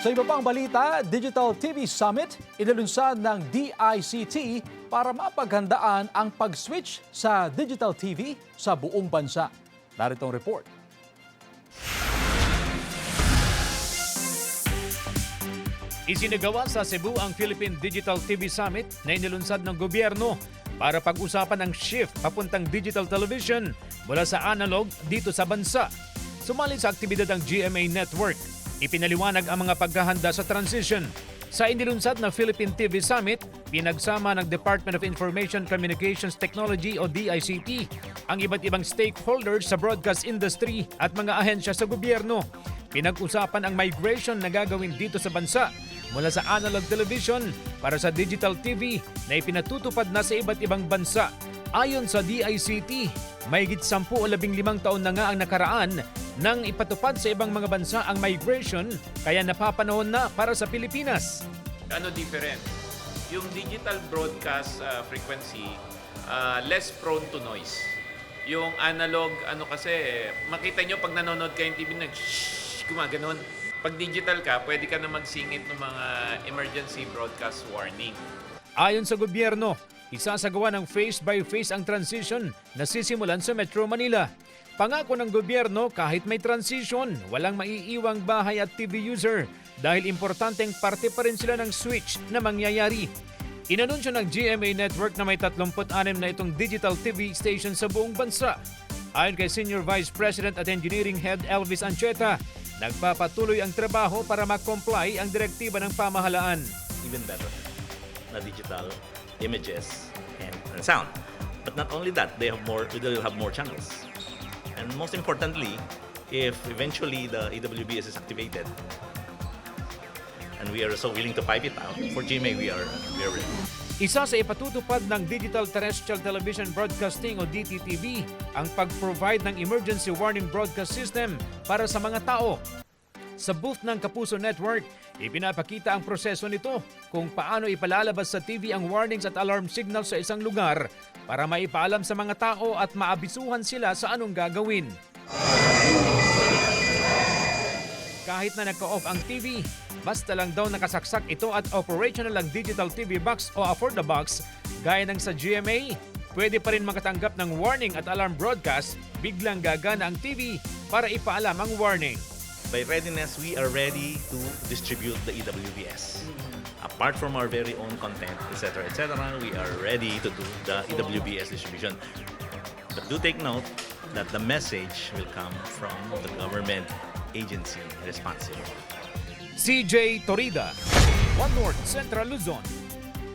Sa iba pang balita, Digital TV Summit inilunsad ng DICT para mapaghandaan ang pag-switch sa digital TV sa buong bansa. Narito ang report. Isinagawa sa Cebu ang Philippine Digital TV Summit na inilunsad ng gobyerno para pag-usapan ang shift papuntang digital television mula sa analog dito sa bansa. Sumali sa aktibidad ang GMA Network. Ipinaliwanag ang mga paghahanda sa transition. Sa inilunsad na Philippine TV Summit, pinagsama ng Department of Information Communications Technology o DICT ang iba't ibang stakeholders sa broadcast industry at mga ahensya sa gobyerno. Pinag-usapan ang migration na gagawin dito sa bansa mula sa analog television para sa digital TV na ipinatutupad na sa iba't ibang bansa. Ayon sa DICT, mahigit 10 o 15 taon na nga ang nakaraan nang ipatupad sa ibang mga bansa ang migration, kaya napapanahon na para sa Pilipinas. Ano different? Yung digital broadcast frequency, less prone to noise. Yung analog, kasi, makita nyo pag nanonood kayo ng TV, gumaganon. Pag digital ka, pwede ka na magsingit ng mga emergency broadcast warning. Ayon sa gobyerno, isasagawa ng face-by-face ang transition na sisimulan sa Metro Manila. Pangako ng gobyerno, kahit may transition, walang maiiwang bahay at TV user dahil importanteng parte pa rin sila ng switch na mangyayari. Inanunsyo ng GMA Network na may 36 na itong digital TV station sa buong bansa. Ayon kay Senior Vice President at Engineering Head Elvis Ancheta, nagpapatuloy ang trabaho para mag-comply ang direktiba ng pamahalaan. Even better na digital images and sound. But not only that, they'll have more channels. And most importantly, if eventually the EWBS is activated, and we are so willing to pipe it out, for GMA we are ready. Isa sa ipatutupad ng Digital Terrestrial Television Broadcasting o DTTV ang pag-provide ng emergency warning broadcast system para sa mga tao. Sa booth ng Kapuso Network, ipinapakita ang proseso nito kung paano ipalalabas sa TV ang warnings at alarm signals sa isang lugar para maipaalam sa mga tao at maabisuhan sila sa anong gagawin. Kahit na nagka-off ang TV, basta lang daw nakasaksak ito at operational ang digital TV box o afford the box, gaya ng sa GMA, pwede pa rin makatanggap ng warning at alarm broadcast, biglang gagana ang TV para ipaalam ang warning. By readiness, we are ready to distribute the EWBS. Apart from our very own content, etc., we are ready to do the EWBS distribution. But do take note that the message will come from the government agency responsible. CJ Torida, One North Central Luzon.